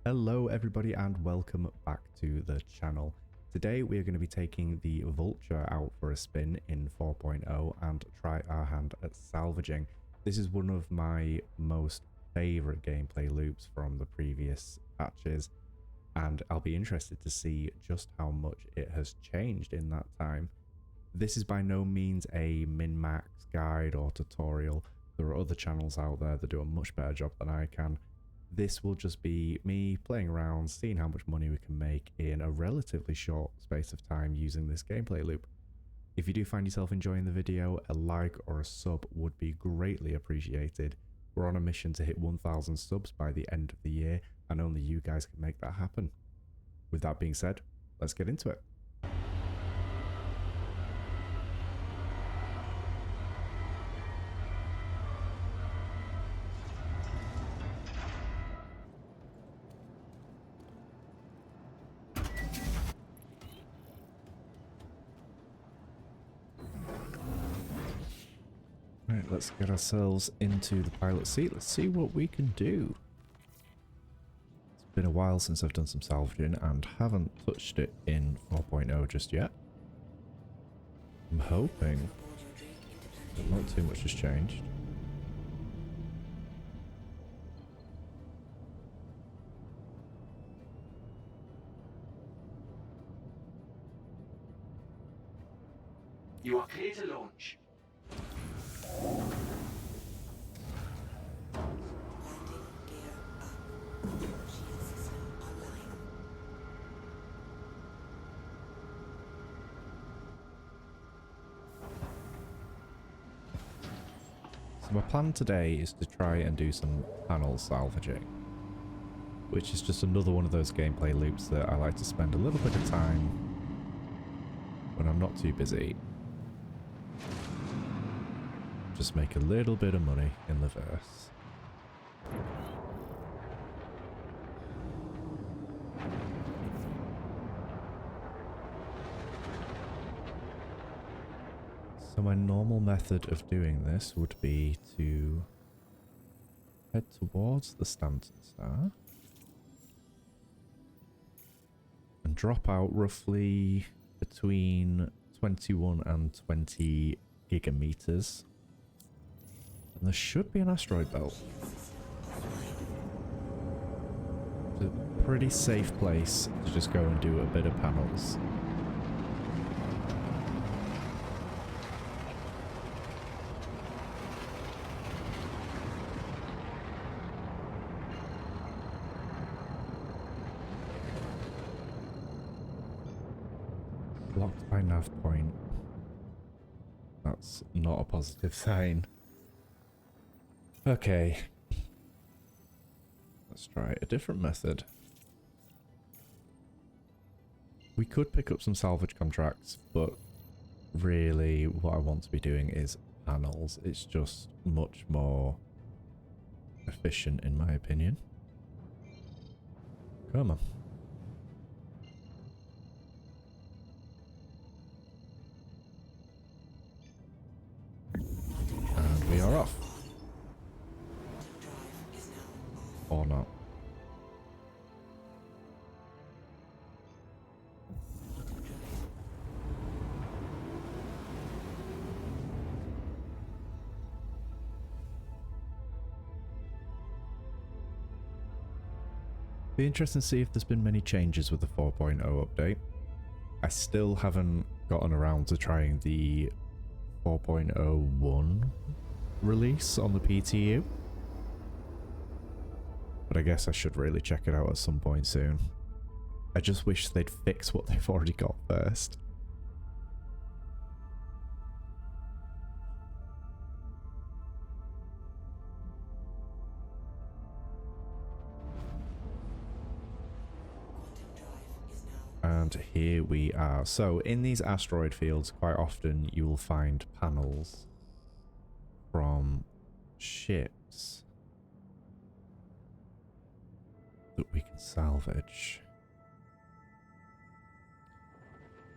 Hello everybody and welcome back to the channel. Today we are going to be taking the vulture out for a spin in 4.0 and try our hand at salvaging. This is one of my most favourite gameplay loops from the previous patches, and I'll be interested to see just how much it has changed in that time. This is by no means a min-max guide or tutorial. There are other channels out there that do a much better job than I can. This will just be me playing around, seeing how much money we can make in a relatively short space of time using this gameplay loop. If you do find yourself enjoying the video, a like or a sub would be greatly appreciated. We're on a mission to hit 1,000 subs by the end of the year, and only you guys can make that happen. With that being said, let's get into it. Right, let's get ourselves into the pilot seat. Let's see what we can do. It's been a while since I've done some salvaging and haven't touched it in 4.0 just yet. I'm hoping that not too much has changed. You are clear to launch. So my plan today is to try and do some panel salvaging, which is just another one of those gameplay loops that I like to spend a little bit of time when I'm not too busy. Just make a little bit of money in the verse. So my normal method of doing this would be to head towards the Stanton Star and drop out roughly between 21 and 20 gigameters. And there should be an asteroid belt. It's a pretty safe place to just go and do a bit of panels. Blocked by nav point. That's not a positive sign. Okay. Let's try a different method. We could pick up some salvage contracts, but really what I want to be doing is panels. It's just much more efficient in my opinion. Come on. And we are off. Or not. Be interesting to see if there's been many changes with the 4.0 update. I still haven't gotten around to trying the 4.01 release on the PTU. But I guess I should really check it out at some point soon. I just wish they'd fix what they've already got first. And here we are. So in these asteroid fields, quite often you will find panels from ships that we can salvage.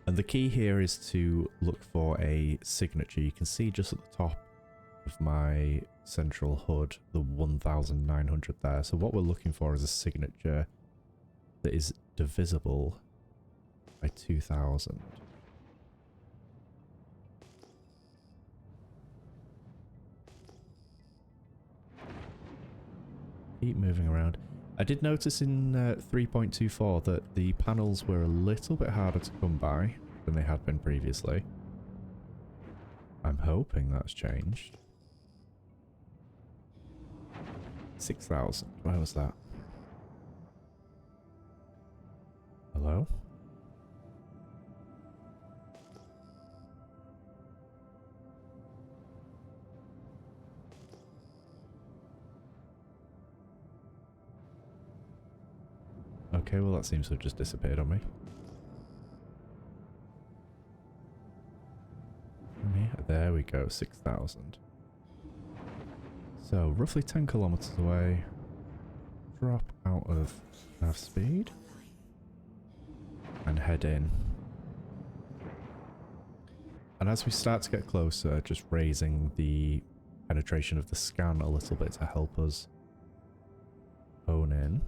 And the key here is to look for a signature. You can see just at the top of my central HUD, the 1900 there. So what we're looking for is a signature that is divisible by 2000. Keep moving around. I did notice in 3.24 that the panels were a little bit harder to come by than they had been previously. I'm hoping that's changed. 6,000. Where was that? Hello? Okay, well that seems to have just disappeared on me. There we go, 6,000. So, roughly 10 kilometers away. Drop out of nav speed. And head in. And as we start to get closer, just raising the penetration of the scan a little bit to help us hone in.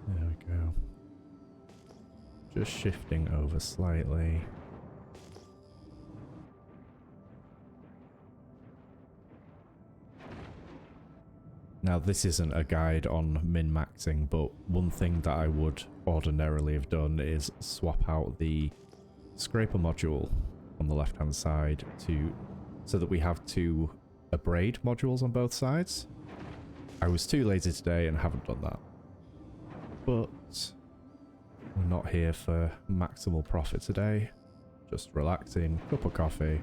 There we go. Just shifting over slightly. Now this isn't a guide on min-maxing, but one thing that I would ordinarily have done is swap out the scraper module on the left hand side so that we have two abrade modules on both sides. I was too lazy today and haven't done that. But we're not here for maximal profit today. Just relaxing, cup of coffee,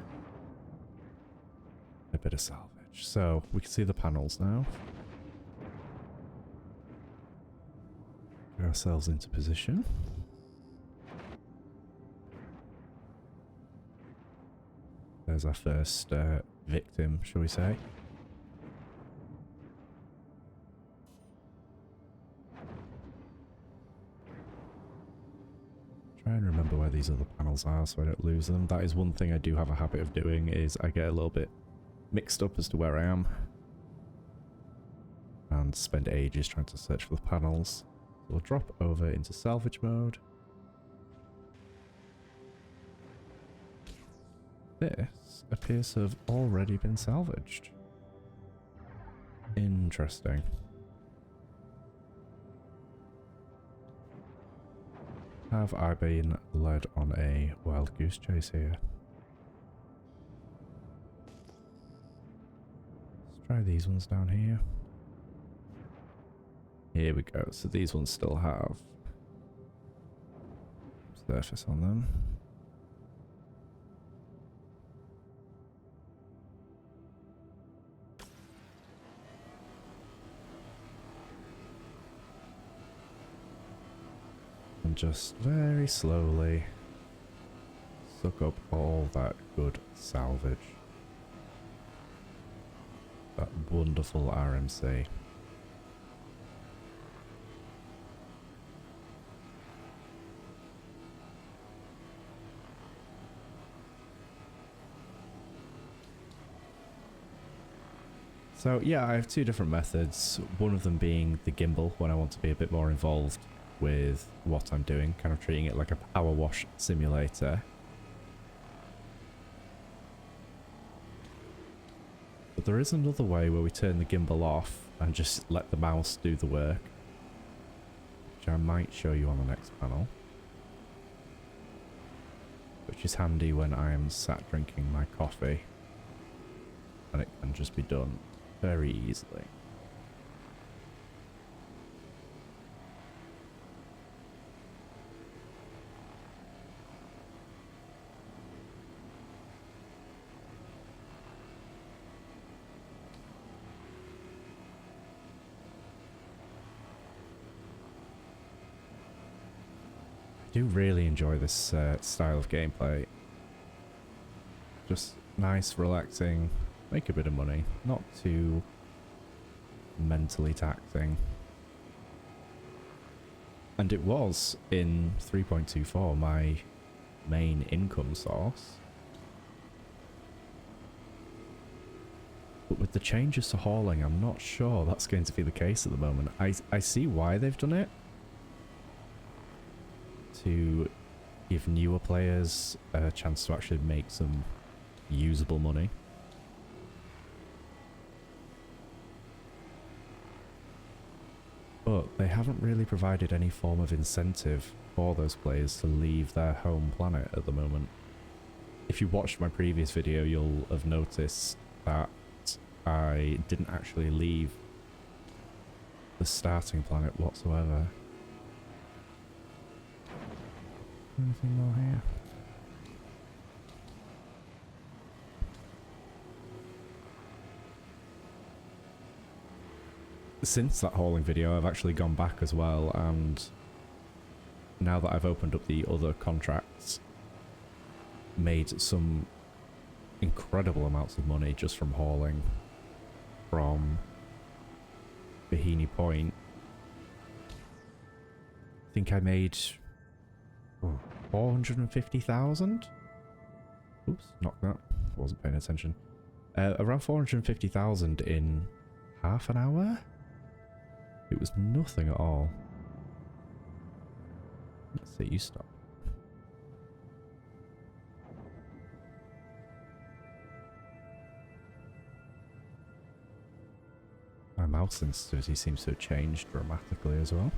a bit of salvage. So we can see the panels now. Get ourselves into position. There's our first victim, shall we say. Try and remember where these other panels are so I don't lose them. That is one thing I do have a habit of doing, is I get a little bit mixed up as to where I am. And spend ages trying to search for the panels. So we'll drop over into salvage mode. This appears to have already been salvaged. Interesting. Have I been led on a wild goose chase here? Let's try these ones down here. Here we go. So these ones still have surface on them. And just very slowly suck up all that good salvage. That wonderful RMC. So yeah, I have two different methods, one of them being the gimbal when I want to be a bit more involved with what I'm doing, kind of treating it like a power wash simulator. But there is another way where we turn the gimbal off and just let the mouse do the work, which I might show you on the next panel, which is handy when I am sat drinking my coffee and it can just be done very easily. I do really enjoy this style of gameplay. Just nice, relaxing, make a bit of money, not too mentally taxing. And it was, in 3.24, my main income source. But with the changes to hauling, I'm not sure that's going to be the case at the moment. I see why they've done it. To give newer players a chance to actually make some usable money. But they haven't really provided any form of incentive for those players to leave their home planet at the moment. If you watched my previous video, you'll have noticed that I didn't actually leave the starting planet whatsoever. Anything more here? Since that hauling video, I've actually gone back as well, and now that I've opened up the other contracts, made some incredible amounts of money just from hauling from Bikini Point. I think I made 450,000? Oops, knocked that. Wasn't paying attention. Around 450,000 in half an hour? It was nothing at all. Let's see, you stop. My mouse sensitivity seems to have changed dramatically as well.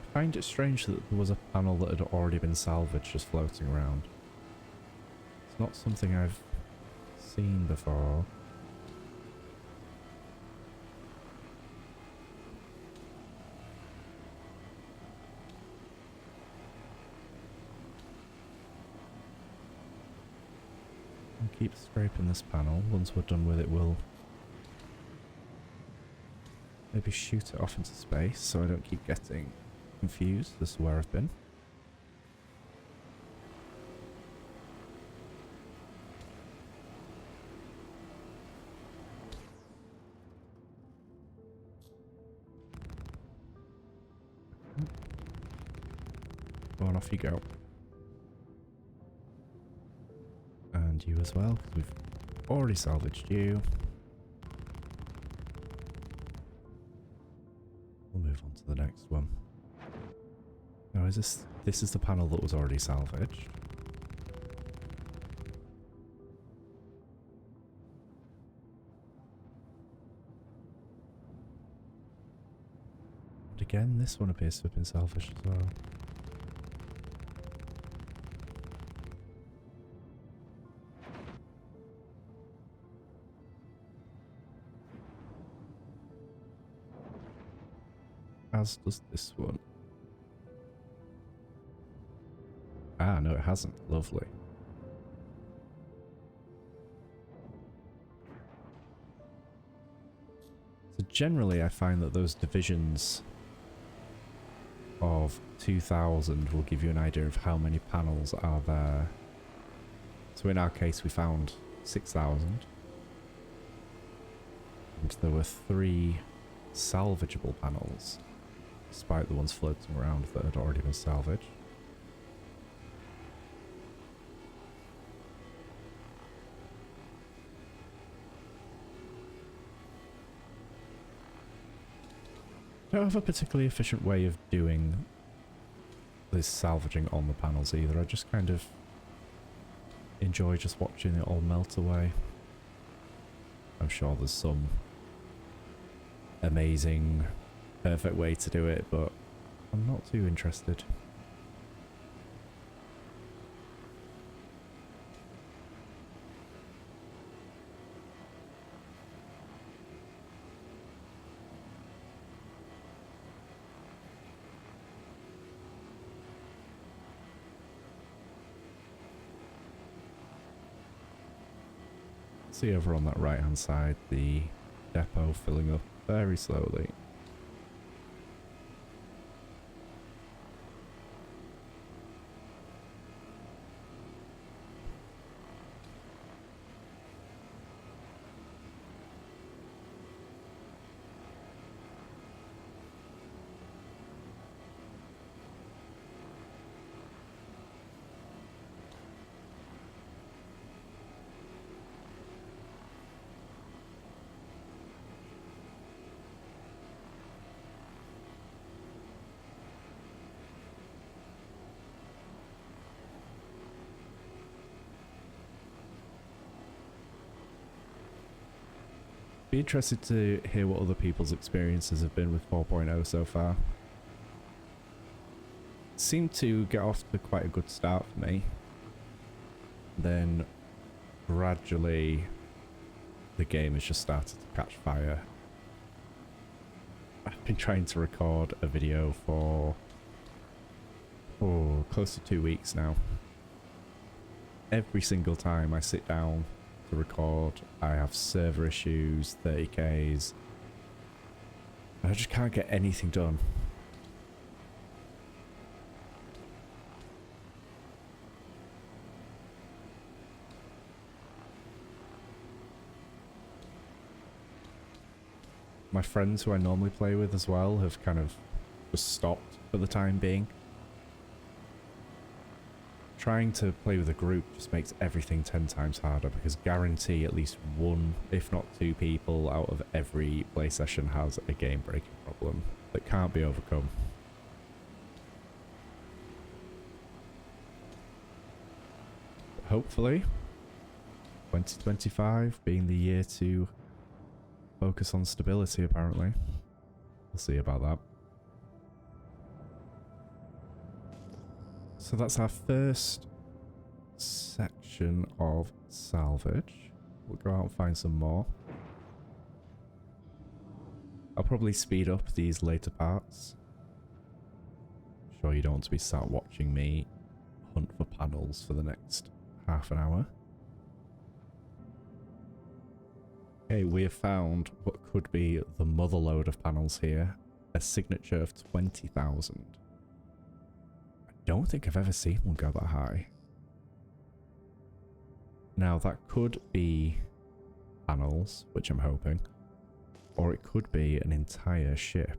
I find it strange that there was a panel that had already been salvaged just floating around. It's not something I've seen before. I'll keep scraping this panel. Once we're done with it, we'll maybe shoot it off into space so I don't keep getting confused as to where I've been. Go on, off you go. And you as well, because we've already salvaged you. We'll move on to the next one. Now, is this is the panel that was already salvaged. And again, this one appears to have been salvaged as well. As does this one. Ah, no, it hasn't. Lovely. So generally, I find that those divisions of 2,000 will give you an idea of how many panels are there. So in our case, we found 6,000. And there were 3 salvageable panels, despite the ones floating around that had already been salvaged. I don't have a particularly efficient way of doing this salvaging on the panels either. I just kind of enjoy just watching it all melt away. I'm sure there's some amazing, perfect way to do it, but I'm not too interested. See over on that right hand side the depot filling up very slowly. Be interested to hear what other people's experiences have been with 4.0 so far. Seemed to get off to quite a good start for me. Then gradually the game has just started to catch fire. I've been trying to record a video for close to 2 weeks now. Every single time I sit down to record, I have server issues, 30Ks, and I just can't get anything done. My friends who I normally play with as well have kind of just stopped for the time being. Trying to play with a group just makes everything 10 times harder because guarantee at least one, if not two people out of every play session has a game breaking problem that can't be overcome. Hopefully, 2025 being the year to focus on stability, apparently. We'll see about that. So that's our first section of salvage. We'll go out and find some more. I'll probably speed up these later parts. Sure you don't want to be sat watching me hunt for panels for the next half an hour. Okay, we have found what could be the mother load of panels here. A signature of 20,000. I don't think I've ever seen one go that high. Now that could be panels, which I'm hoping, or it could be an entire ship.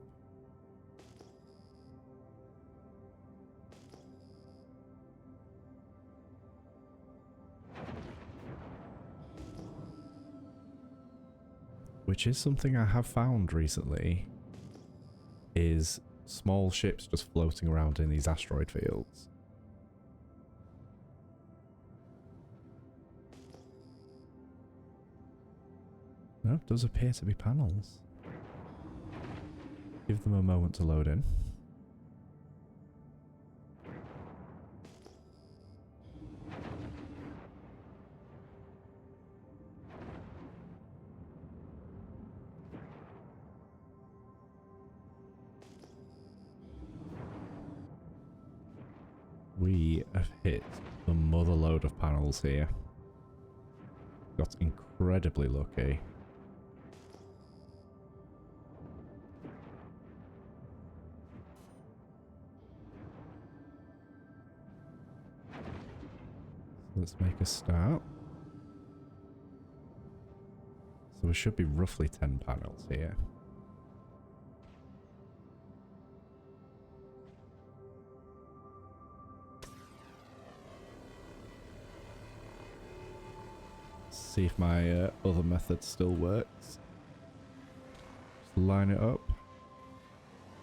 Which is something I have found recently, is small ships just floating around in these asteroid fields. No, it does appear to be panels. Give them a moment to load in. We have hit the mother load of panels here. Got incredibly lucky. So let's make a start. So there should be roughly 10 panels here. See if my other method still works. Just line it up.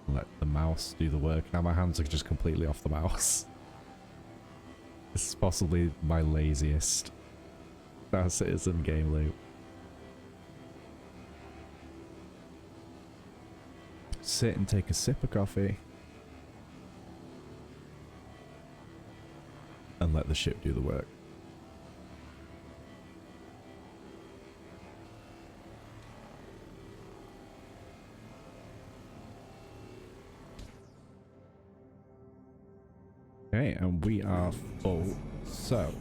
Let the mouse do the work. Now my hands are just completely off the mouse. This is possibly my laziest Star Citizen game loop. Sit and take a sip of coffee. And let the ship do the work. Okay, and we are full, so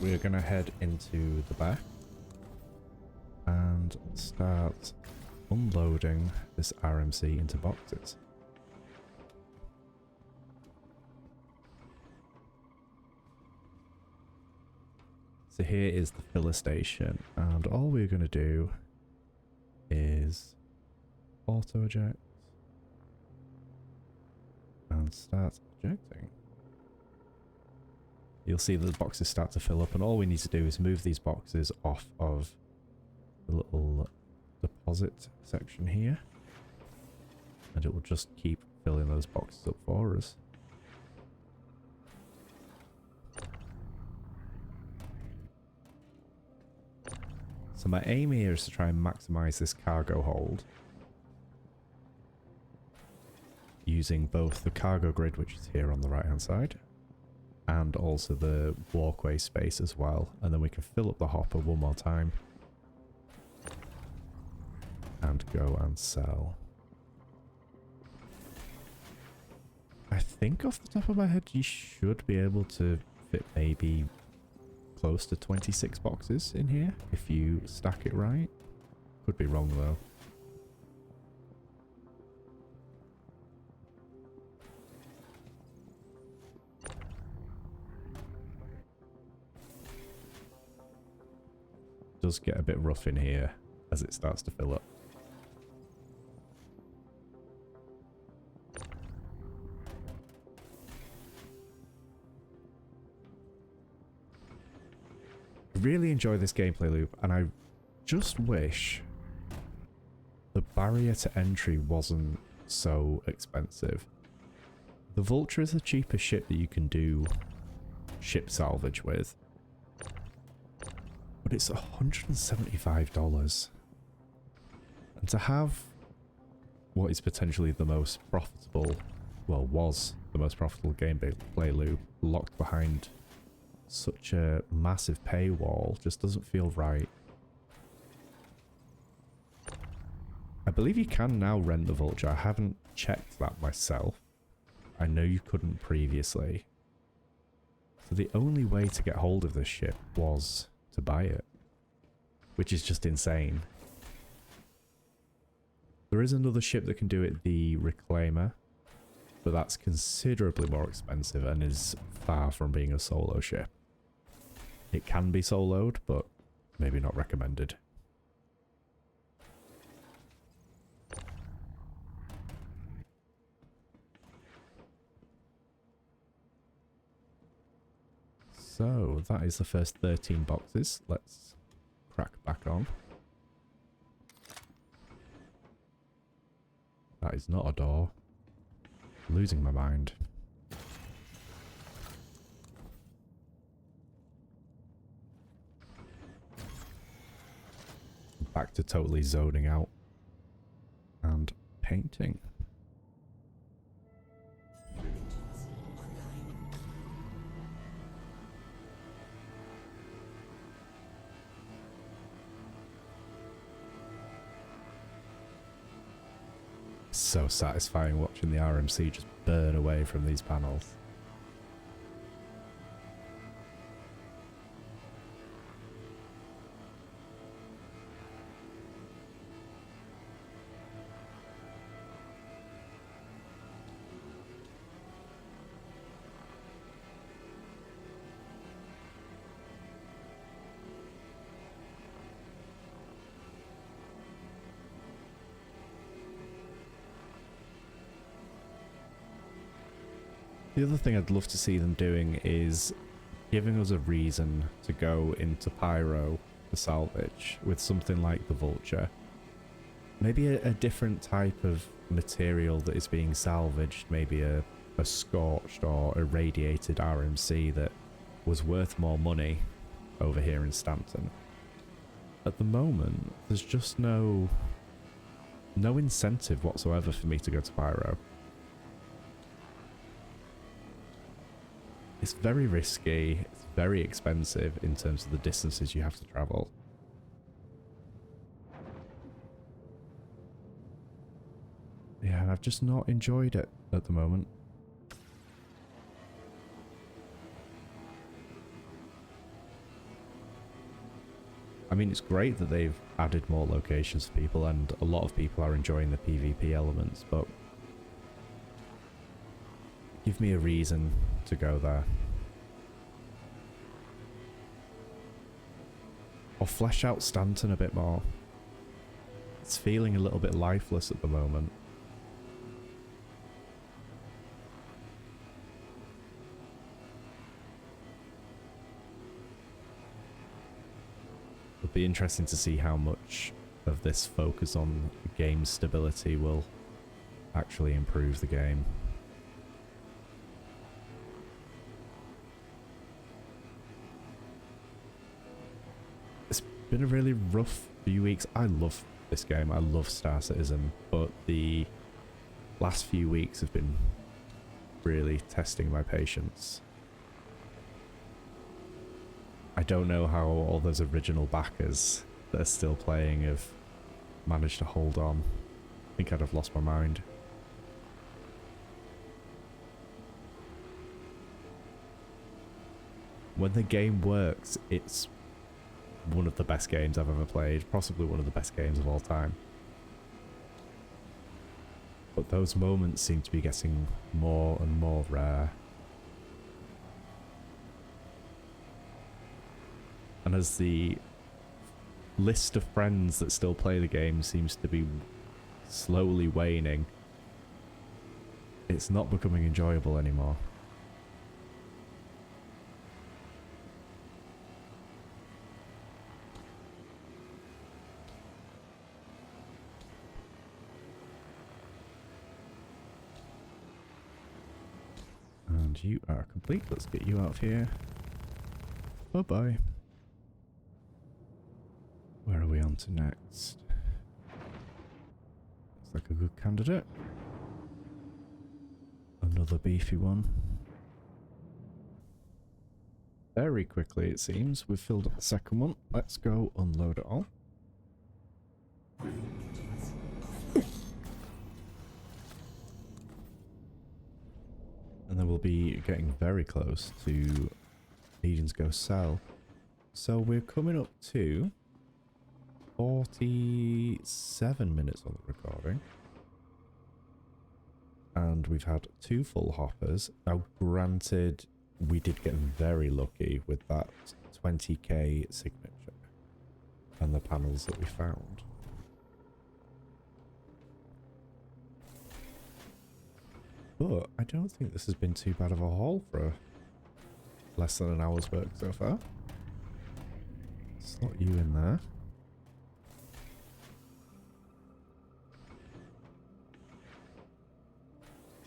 we're going to head into the back and start unloading this RMC into boxes. So here is the filler station, and all we're going to do is auto eject and start ejecting. You'll see that the boxes start to fill up, and all we need to do is move these boxes off of the little deposit section here, and it will just keep filling those boxes up for us. So my aim here is to try and maximize this cargo hold using both the cargo grid, which is here on the right hand side, and also the walkway space as well. And then we can fill up the hopper one more time and go and sell. I think off the top of my head you should be able to fit maybe close to 26 boxes in here if you stack it right. Could be wrong though. Does get a bit rough in here as it starts to fill up. Really enjoy this gameplay loop, and I just wish the barrier to entry wasn't so expensive. The Vulture is the cheapest ship that you can do ship salvage with, but it's $175. And to have what is potentially the most profitable, well, was the most profitable gameplay loop locked behind such a massive paywall just doesn't feel right. I believe you can now rent the Vulture. I haven't checked that myself. I know you couldn't previously. So the only way to get hold of this ship was to buy it, which is just insane. There is another ship that can do it, the Reclaimer, but that's considerably more expensive and is far from being a solo ship. It can be soloed, but maybe not recommended. So that is the first 13 boxes. Let's crack back on. That is not a door. Losing my mind. Back to totally zoning out and painting. So satisfying watching the RMC just burn away from these panels. The other thing I'd love to see them doing is giving us a reason to go into Pyro to salvage with something like the Vulture. Maybe a different type of material that is being salvaged, maybe a scorched or irradiated RMC that was worth more money over here in Stanton. At the moment, there's just no incentive whatsoever for me to go to Pyro. It's very risky, it's very expensive in terms of the distances you have to travel. Yeah, and I've just not enjoyed it at the moment. I mean, it's great that they've added more locations for people, and a lot of people are enjoying the PvP elements, but give me a reason to go there. Or flesh out Stanton a bit more. It's feeling a little bit lifeless at the moment. It'll be interesting to see how much of this focus on game stability will actually improve the game. been a really rough few weeks. I love this game. I love Star Citizen, but the last few weeks have been really testing my patience. I don't know how all those original backers that are still playing have managed to hold on. I think I'd have lost my mind. When the game works, it's one of the best games I've ever played, possibly one of the best games of all time. But those moments seem to be getting more and more rare. And as the list of friends that still play the game seems to be slowly waning, it's not becoming enjoyable anymore. And you are complete. Let's get you out of here. Bye-bye. Where are we on to next? Looks like a good candidate. Another beefy one. Very quickly, it seems. We've filled up the second one. Let's go unload it all. And then we'll be getting very close to Legion's Go Sell. So we're coming up to 47 minutes on the recording. And we've had 2 full hoppers. Now granted, we did get very lucky with that 20k signature and the panels that we found. But I don't think this has been too bad of a haul for less than an hour's work so far. Slot you in there.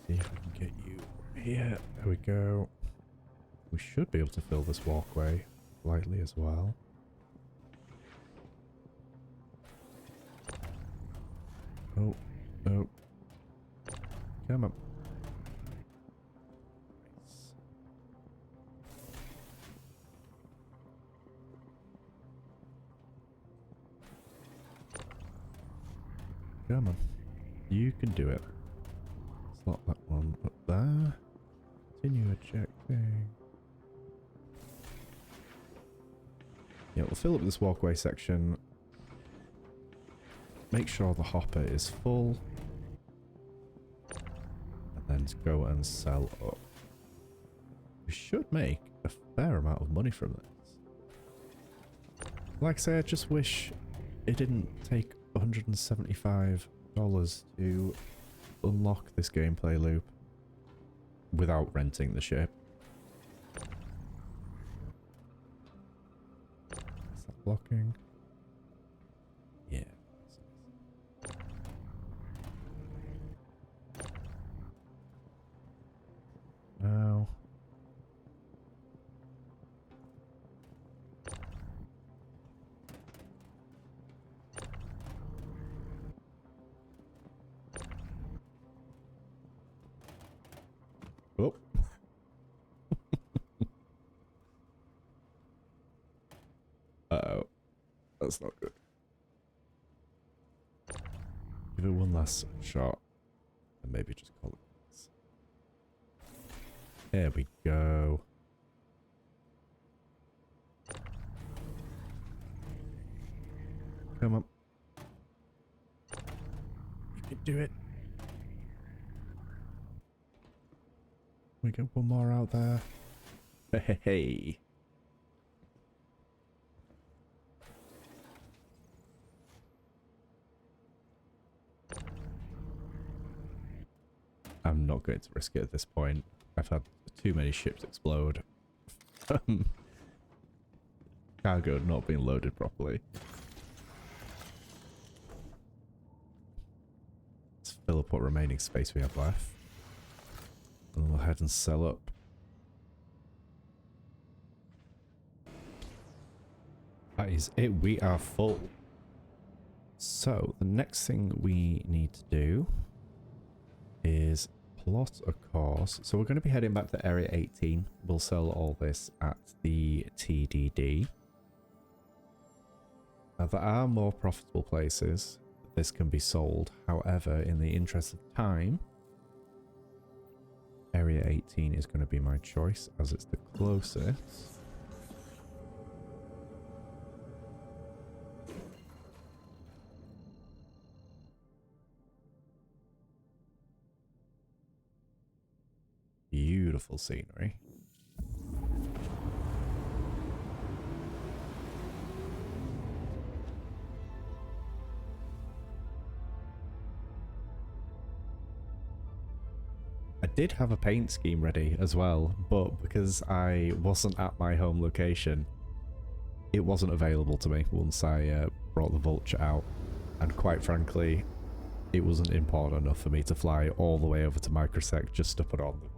See if I can get you here. There we go. We should be able to fill this walkway lightly as well. Oh, oh. Come on. Come on. You can do it. Slot that one up there. Continue ejecting. Yeah, we'll fill up this walkway section. Make sure the hopper is full. And then go and sell up. We should make a fair amount of money from this. Like I say, I just wish it didn't take $175 to unlock this gameplay loop without renting the ship. Is that blocking? Yeah. Now. Oh. Uh-oh. That's not good. Give it one last shot. And maybe just call it quits. There we go. Come on. You can do it. We get one more out there. Hey, hey. I'm not going to risk it at this point. I've had too many ships explode. Cargo not being loaded properly. Let's fill up what remaining space we have left. And we'll head and sell up. That is it. We are full. So the next thing we need to do is plot a course. So we're going to be heading back to Area 18. We'll sell all this at the TDD. Now there are more profitable places that this can be sold. However, in the interest of time, Area 18 is going to be my choice as it's the closest. Beautiful scenery. I did have a paint scheme ready as well, but because I wasn't at my home location, it wasn't available to me once I brought the vulture out. And quite frankly, it wasn't important enough for me to fly all the way over to Microsec just to put on the vulture.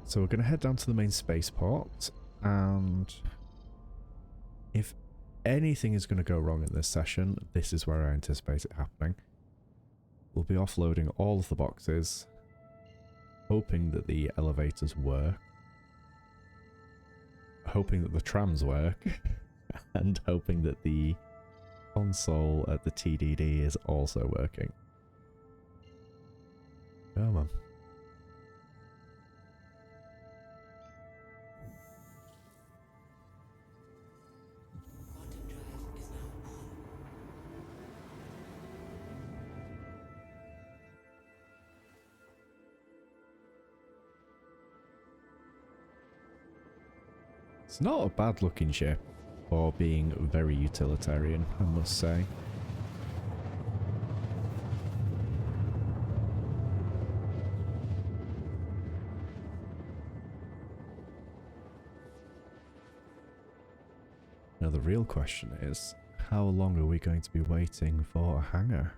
So we're going to head down to the main spaceport, and if anything is going to go wrong in this session, this is where I anticipate it happening. We'll be offloading all of the boxes, hoping that the elevators work, hoping that the trams work, and hoping that the console at the TDD is also working. Come on. It's not a bad looking ship for being very utilitarian, I must say. Now the real question is, how long are we going to be waiting for a hangar?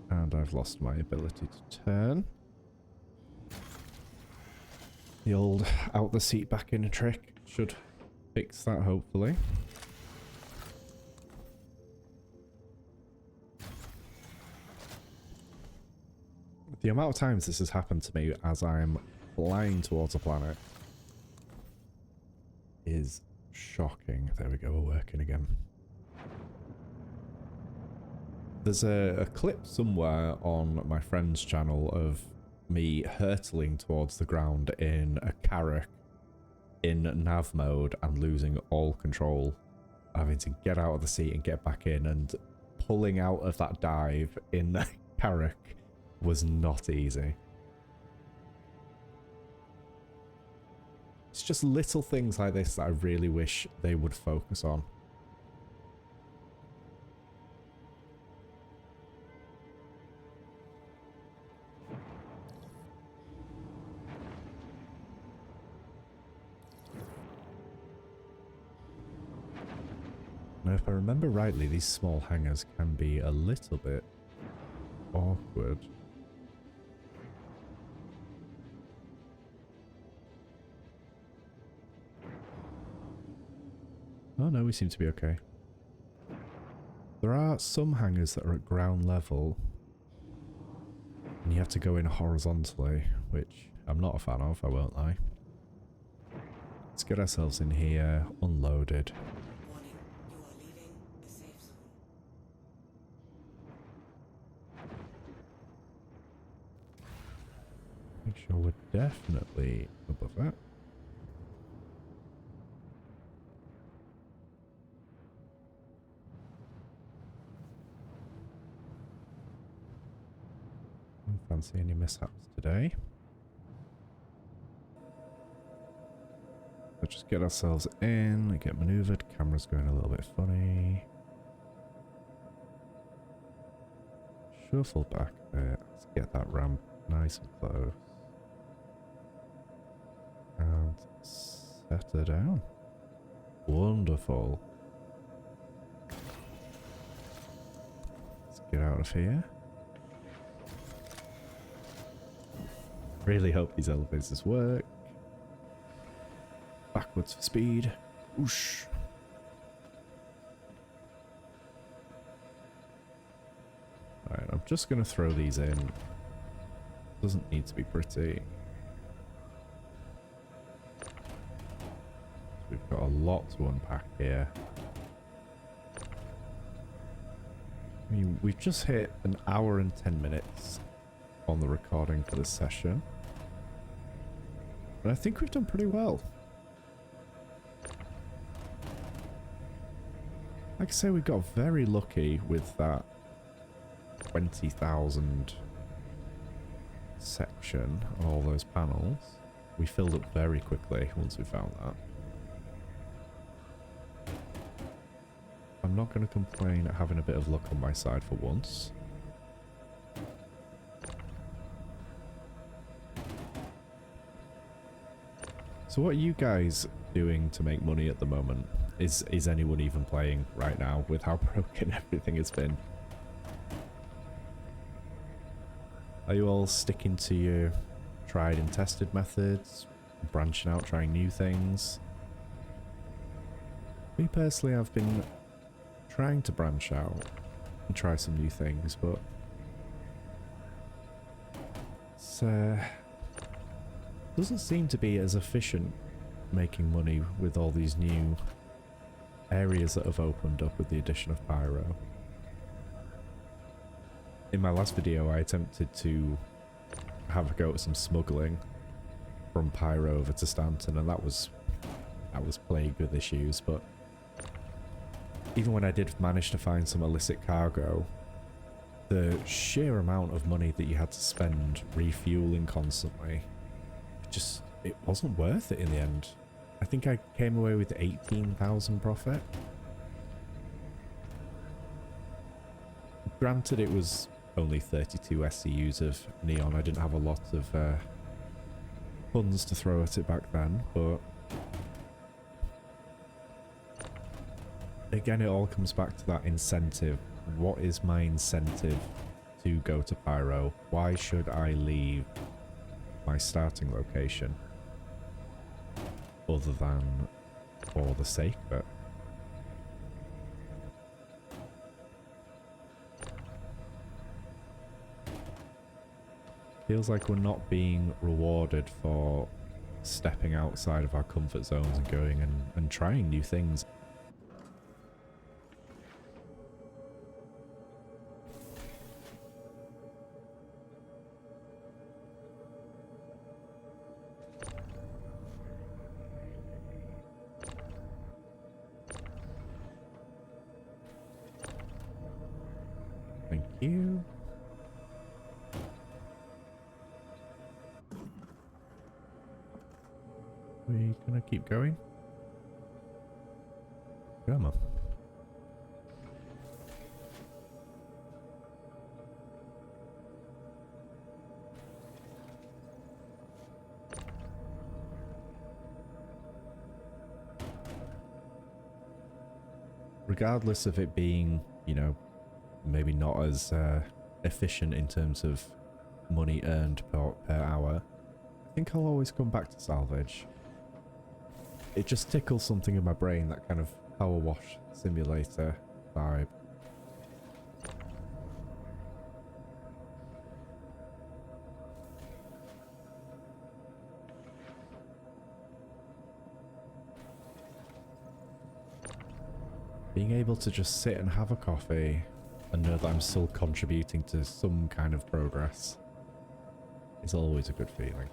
And I've lost my ability to turn. The old out the seat back in trick should fix that, hopefully. The amount of times this has happened to me as I'm flying towards a planet is shocking. There we go, we're working again. There's a clip somewhere on my friend's channel of me hurtling towards the ground in a Carrack in nav mode and losing all control, having to get out of the seat and get back in, and pulling out of that dive in the Carrack was not easy. It's just little things like this that I really wish they would focus on. Now, if I remember rightly, these small hangars can be a little bit awkward. Oh no, we seem to be okay. There are some hangars that are at ground level, and you have to go in horizontally, which I'm not a fan of, I won't lie. Let's get ourselves in here, unloaded. Make sure we're definitely above that. Don't fancy any mishaps today. Let's just get ourselves in, get maneuvered. Camera's going a little bit funny. Shuffle back a bit. Let's get that ramp nice and close. And set her down. Wonderful. Let's get out of here. Really hope these elevators work. Backwards for speed. Whoosh. Alright, I'm just going to throw these in. Doesn't need to be pretty. We've got a lot to unpack here. I mean, we've just hit an hour and 10 minutes on the recording for this session. And I think we've done pretty well. Like I say, we got very lucky with that 20,000 section on all those panels. We filled up very quickly once we found that. I'm not going to complain at having a bit of luck on my side for once. So what are you guys doing to make money at the moment? Is anyone even playing right now with how broken everything has been? Are you all sticking to your tried and tested methods? Branching out, trying new things? Me personally, I've been trying to branch out and try some new things, but it's doesn't seem to be as efficient making money with all these new areas that have opened up with the addition of Pyro. In my last video, I attempted to have a go at some smuggling from Pyro over to Stanton, and that was plagued with issues, but even when I did manage to find some illicit cargo, the sheer amount of money that you had to spend refueling constantly, it wasn't worth it in the end. I think I came away with 18,000 profit. Granted, it was only 32 SCUs of neon. I didn't have a lot of funds to throw at it back then, but again, it all comes back to that incentive. What is my incentive to go to Pyro? Why should I leave my starting location other than for the sake of it? Feels like we're not being rewarded for stepping outside of our comfort zones and going and trying new things. Thank you. We gonna keep going? Come on. Regardless of it being, you know, maybe not as efficient in terms of money earned per hour, I think I'll always come back to salvage. It just tickles something in my brain, that kind of power wash simulator vibe. Being able to just sit and have a coffee and know that I'm still contributing to some kind of progress is always a good feeling.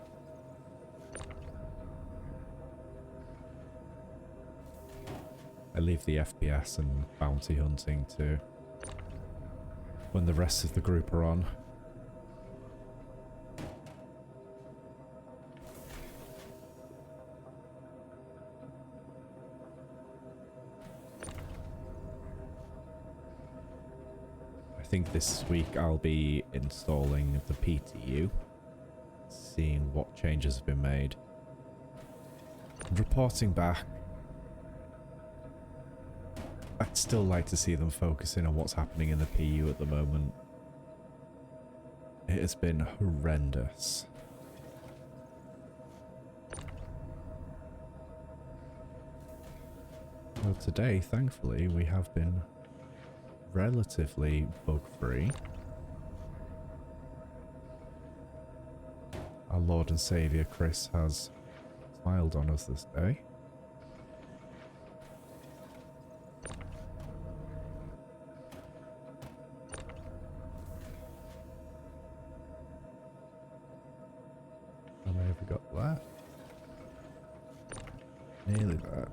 I leave the FPS and bounty hunting to when the rest of the group are on. think this week I'll be installing the PTU, seeing what changes have been made, and reporting back. I'd still like to see them focusing on what's happening in the PU at the moment. It has been horrendous. Well, today, thankfully, we have been relatively bug-free. Our Lord and Saviour Chris has smiled on us this day. How many have we got left? Nearly there.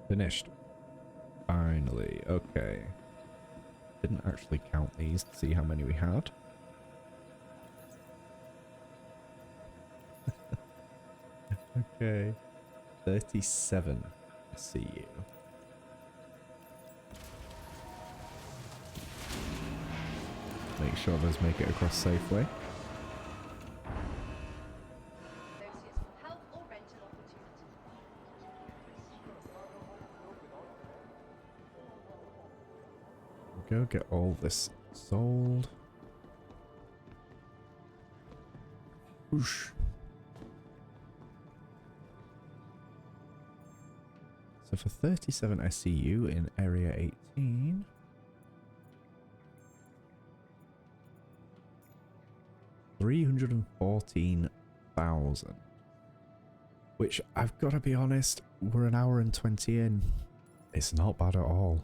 Finished. Finally. Okay. Didn't actually count these to see how many we had. Okay. 37. I see you. Make sure those make it across safely. Go get all this sold. Whoosh. So for 37 SCU in area 18, $314,000. Which, I've got to be honest, we're an hour and 20 in. It's not bad at all.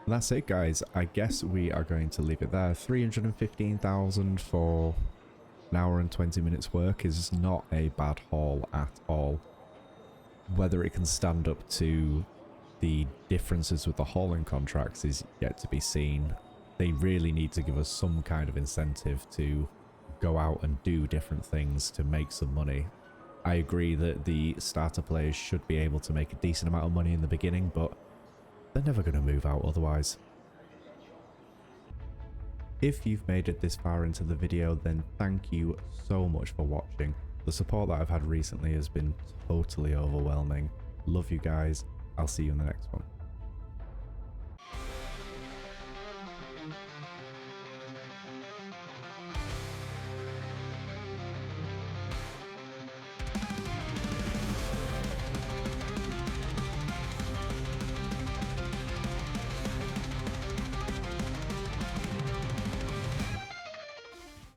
And that's it, guys. I guess we are going to leave it there. 315,000 for an hour and 20 minutes work is not a bad haul at all. Whether it can stand up to the differences with the hauling contracts is yet to be seen. They really need to give us some kind of incentive to go out and do different things to make some money. I agree that the starter players should be able to make a decent amount of money in the beginning, but they're never going to move out otherwise. If you've made it this far into the video, then thank you so much for watching. The support that I've had recently has been totally overwhelming. Love you guys. I'll see you in the next one.